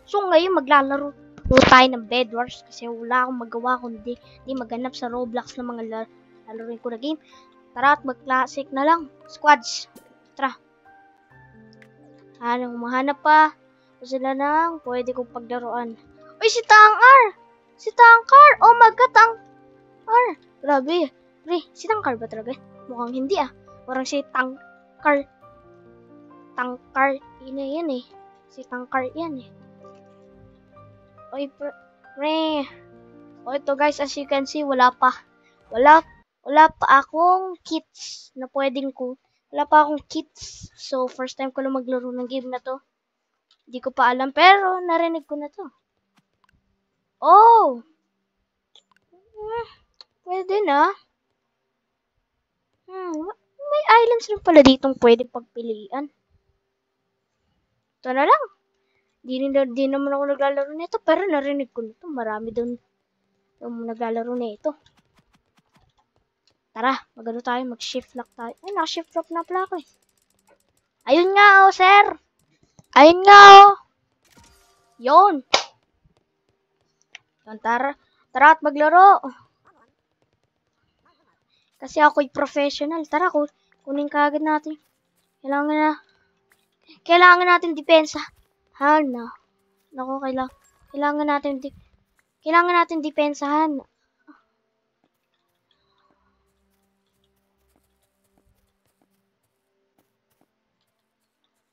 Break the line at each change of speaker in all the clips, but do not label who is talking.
So ngayon maglalaro tayo ng Bed Wars kasi wala akong magawa kundi maghanap sa Roblox ng mga laruin ko na game. Tara at mag-classic na lang. Squads. Tara. Mahanap pa sila ng pwede kong paglaruan. Uy, si Tang-ar! Si Tang-ar! Oh my god, Tang-ar! Grabe. Pre, si Tang-ar ba talaga? Mukhang hindi ah. Parang si Tang-ar. Tang-ar. Yan eh. Si Tang-ar yan eh. Oy, pre. O ito guys, as you can see, wala pa akong kits na pwedeng ko. Wala pa akong kits. So, first time ko lang maglaro ng game na to. Hindi ko pa alam, pero narinig ko na to. Oh! Pwede na. May islands rin pala ditong pwede pagpilian. Ito na lang. Di naman ako naglalaro nito, pero narinig ko nito. Marami doon naglalaro nito. Tara, magano tayo, mag-shift lock tayo. Ay, naka-shift lock na pala ako eh. Ayun nga oh, sir. Ayun nga oh. Yun. Tara at maglaro. Kasi ako'y professional. Tara, kunin kaagad natin. Kailangan natin depensa. Naku, kailangan natin depensahan.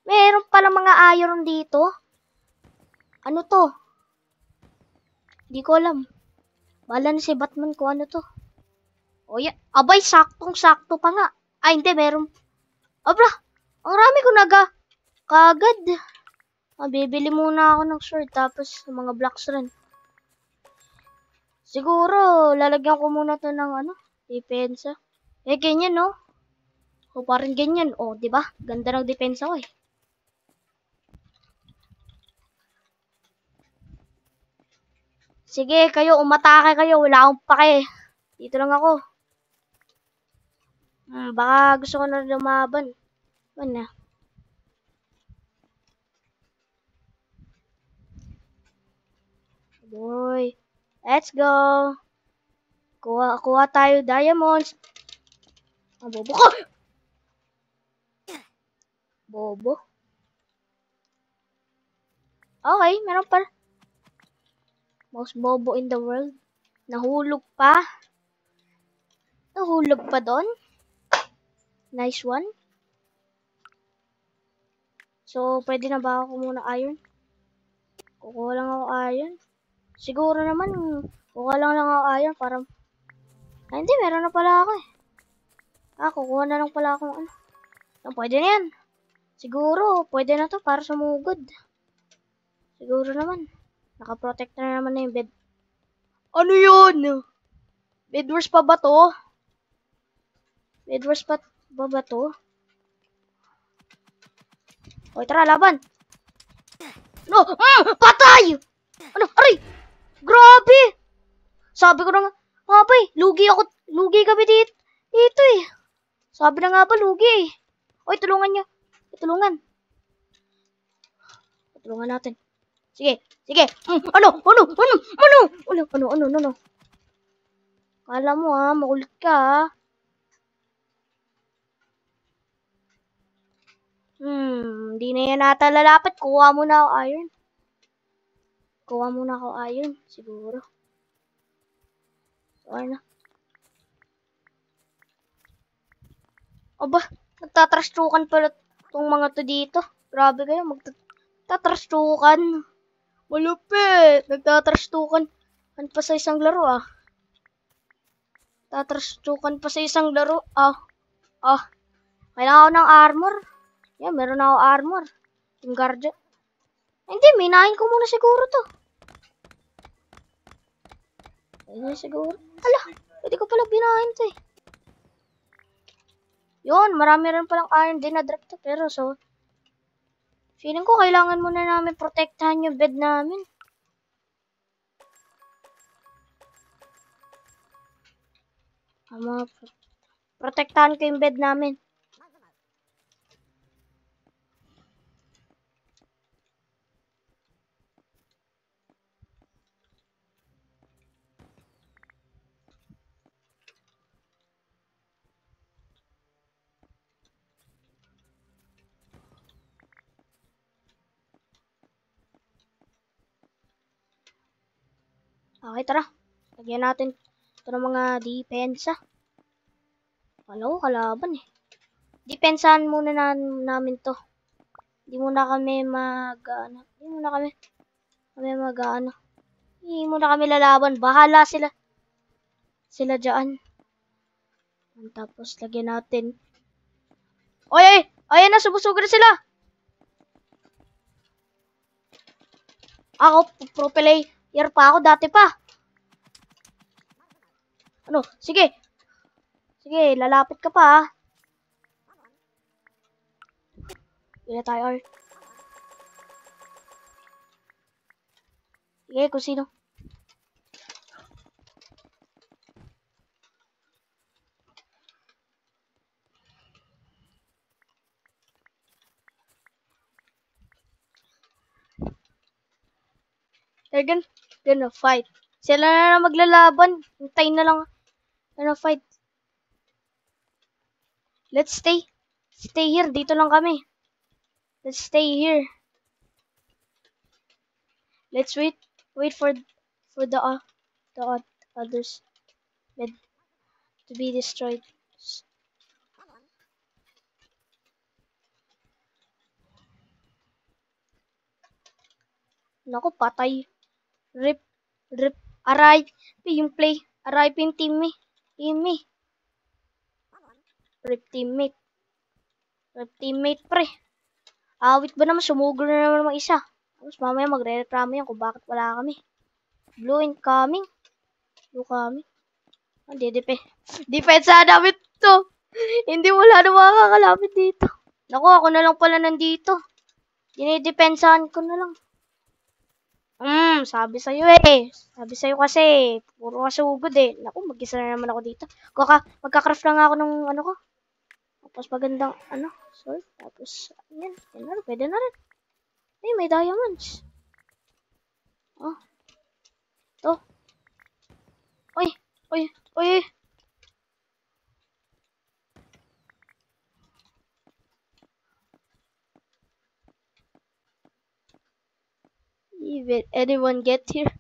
Meron pala mga iron dito. Ano to? Di ko alam. Bahala na si Batman ko ano to. O yan. Abay, saktong-sakto pa nga. Ay, hindi, meron. Abra, ang rami ko kagad. Bibili muna ako ng sword tapos mga blocks rin. Siguro, lalagyan ko muna to ng depensa. Ganyan no. O parang ganyan. O, di ba? Ganda ng depensa ko eh. Sige, kayo, umatake kayo. Wala akong pake. Dito lang ako. Baka gusto ko na lumaban. Ano? Boy. Let's go. Kuha tayo diamonds. Bobo ko. Bobo. Okay, meron pa. Most bobo in the world. Nahulog pa doon. Nice one. So, pwede na ba ako muna iron? Kukuha lang ako iron. Siguro naman, kukuha lang ako iron para... Ay, hindi, meron na pala ako eh. Kukuha na lang pala ako pwede na yan. Siguro, pwede na to para sumugod. Siguro naman. Nakaprotect na naman na yung bed. Ano yun? Bed wars pa ba to? Bed wars pa ba to? Oy, tara, laban! No! Patay! Ano? Aray! Grabe! Sabi ko na nga, lugi kami dito eh. Sabi na nga ba, lugi eh. Oy, tulungan niyo. Tulungan natin. Sige. Ano? Kala mo makulit ka Hindi na yan ata lalapit. Kuha muna ako iron. Siguro. Ano? Aba, nagtatrastukan pala itong mga to dito. Grabe kayo, magtatrastukan. Malupit. Nagtatrastukan pa sa isang laro Tatrastukan pa sa isang laro. Kailangan ko ng armor. Yan, meron ako armor. Team Guardian. Hindi, minahin ko muna siguro to. Ayun siguro. Hala, pwede ko pala binahin to eh. Yun, marami rin palang iron din na drop to. Pero so, feeling ko kailangan muna namin protektahan yung bed namin. Protektahan ko yung bed namin. Okay, tara. Lagyan natin ito ng mga depensa. Kala ko kalaban eh. Depensahan muna namin to. Hindi muna kami lalaban. Bahala sila. Sila dyan. Tapos lagyan natin. Oy! Ayan na, sumusuga na sila. Ako, pro player pa ako dati pa. Ano? Sige. Sige, lalapit ka pa ha. Hindi na tayo or. Sige, kung sino. They're gonna fight. Sila na maglalaban. Hintayin na lang. Gonna fight. Let's stay here. Dito lang kami. Let's stay here. Let's wait for the others to be destroyed. Naku, patay. Rip. Aray. Yung play. Aray pa yung teammate. Rip teammate. Pre. Awit ba naman? Sumugol na naman ng isa. Tapos mamaya magre-reklamo yan kung bakit wala kami. Blue incoming. Hindi, depensa namin to. Hindi wala na makakalapit dito. Naku, ako na lang pala nandito. Dinidepensahan ko na lang. Sabi sa'yo eh. Sabi sa'yo kasi, puro kasugod eh. Naku, mag-isa na naman ako dito. Magka-craft lang ako ng ano ko. Tapos magandang, sword. Tapos, yan na, pwede na rin. Ay, may diamonds. Oh. Ito. Oy. Will anyone get here?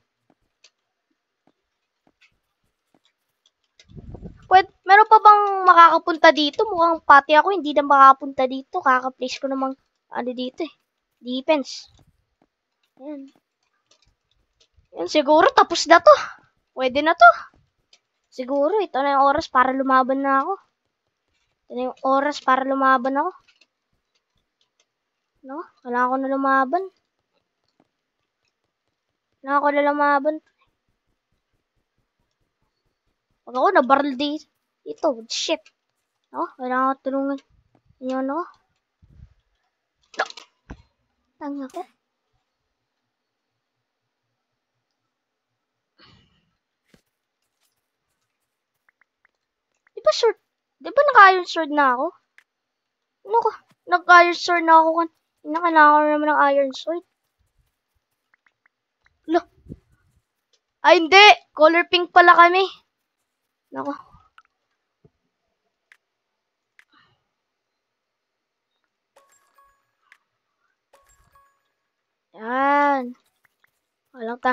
Meron pa bang makakapunta dito? Mukhang pati ako, hindi na makakapunta dito. Kaka-place ko namang dito eh. Defense. Yan, siguro tapos na to. Pwede na to. Siguro, ito na yung oras para lumaban na ako. No? Kailangan ko na lumaban. Pag ako nabaril dito. Shit. No? Kailangan ko tulungan. Yan no? Tanga ko. Di ba naka-iron sword na ako? Ano ko? Naka-iron sword na ako. Kailangan ko naman ng iron sword. Look. Ay, hindi. Color pink pala kami. Nako. Yan. Walang ta.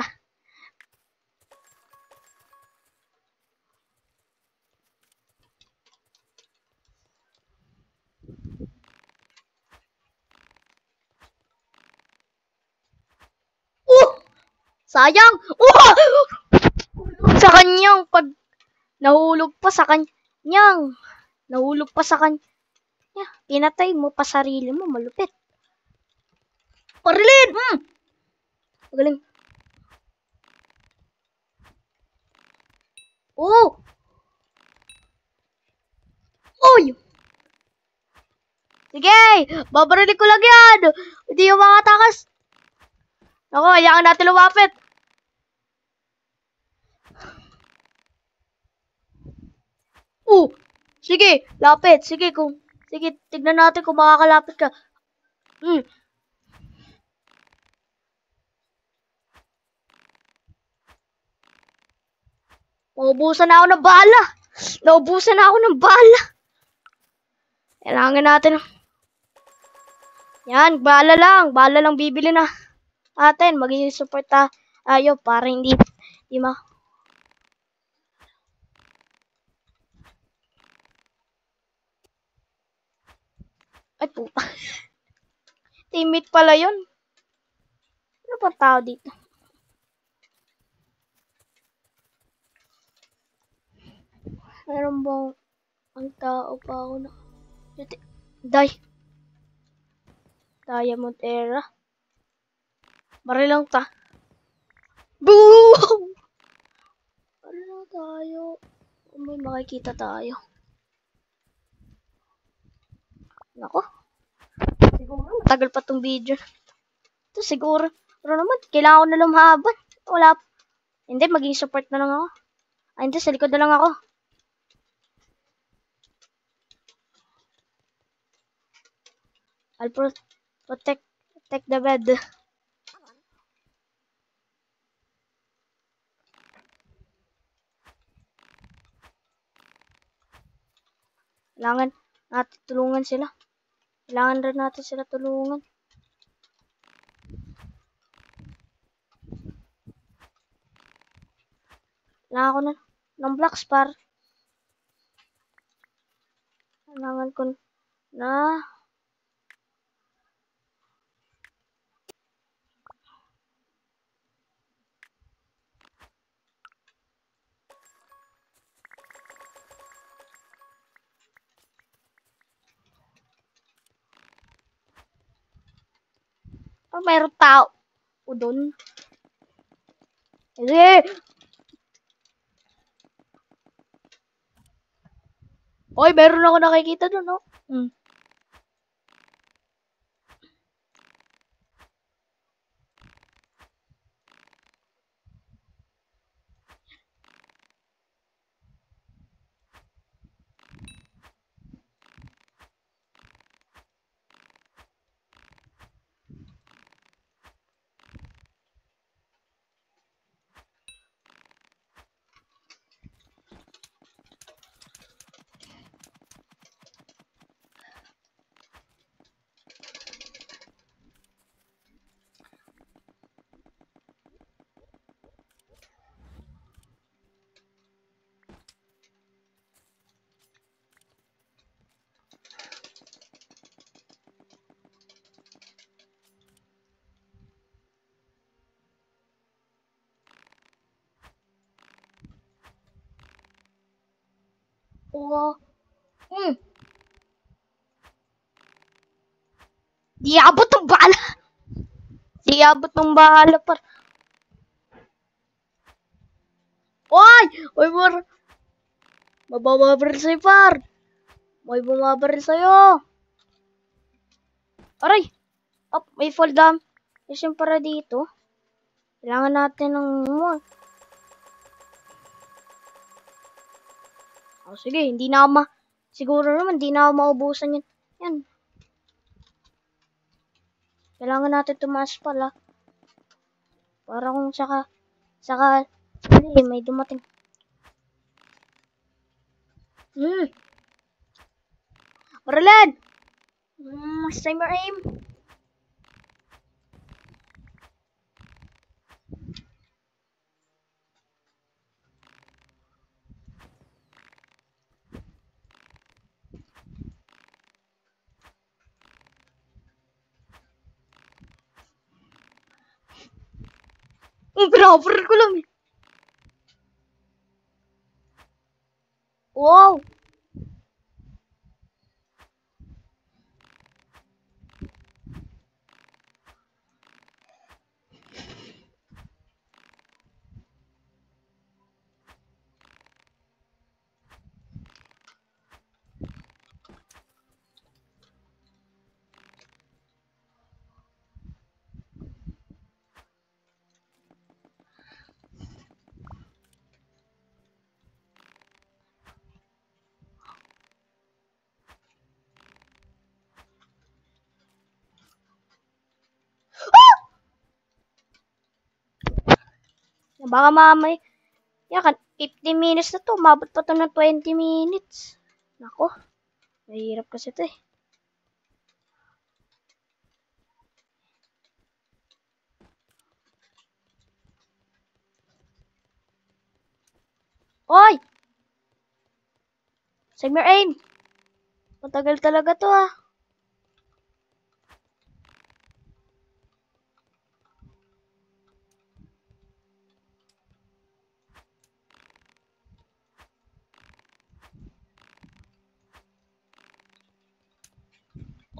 Sayang! Sa kanyang nahulog pa sa kanyang. Pinatay mo pa sarili mo, malupit. Parilin! Magaling. Oh! Oy! Sige! Babarinig ko lang yan! Hindi yung makatakas. Ako, hayaan natin lumapit. Sige, lapit. Sige, tignan natin kung makakalapit ka. Naubusan na ako ng bala. Kailangan natin. Yan, bala lang bibili na atin. Magiging support tayo para hindi Ay, puta. Teammate pala yun. Ano pa tao dito? Meron bang ang tao pa ako na... Die. Diamond era. Baril lang ta. Boom! Baril lang tayo. Kung may makikita tayo. Nako. Siguro matagal pa tong video. Ito siguro. Pero naman, kailangan ko na lumaban. Wala. Hindi, maging support na lang ako. Ay, hindi, sa likod na lang ako. I'll protect the bed. Kailangan natin tulungan sila. Kailangan rin natin sila tulungan. Kailangan ko na ng blocks par. Kailangan ko na mayroong tao o doon. Sige! Oy, meron ako nakikita doon, no? Oo. Di abot ng bala. Di abot ng bala par. Oy! Oy, mababaril sa'yo par. May bumabaril sa'yo. Aray! Up, may fall down. Kasi para dito. Kailangan natin ng oh, sige, hindi na ako siguro naman, hindi na ako maubusan yan. Yan. Kailangan natin tumaas pala. Para kung saka, hindi, may dumating. Baralan! Timer aim. Binabaril ko lang eh. Wow! Baka mamay, yan, 50 minutes na to. Mabot pa to ng 20 minutes. Nako, mahirap kasi to eh. Oy! Timer aim! Matagal talaga to ah.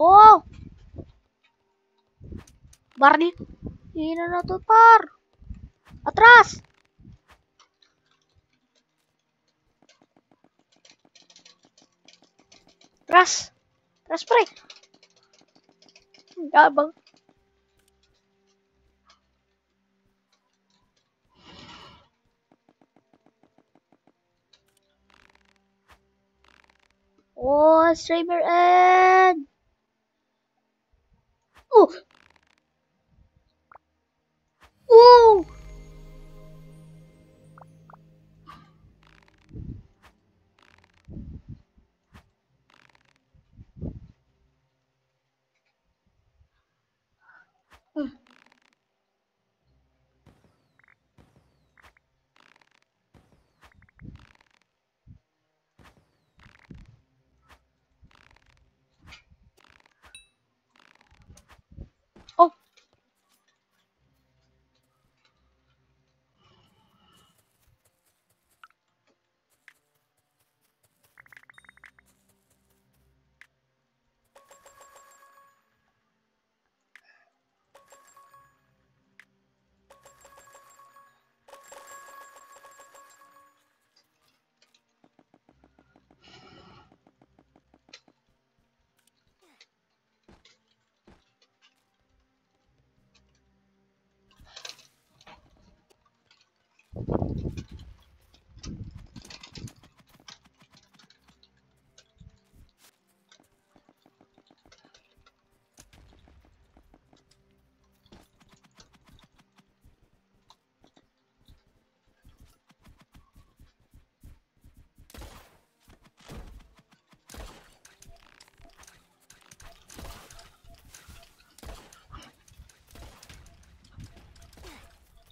Oh! Barney. Hina na to, par. Atras! Atras! Atras, pre. Yabang. Oh, streamer end. Oh! Oh! Oh!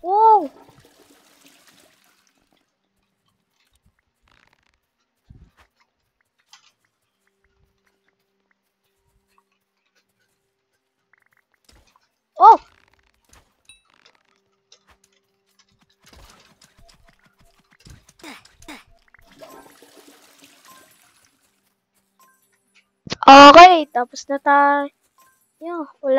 Oh! Oh! Okay, tapos na tayo. Wala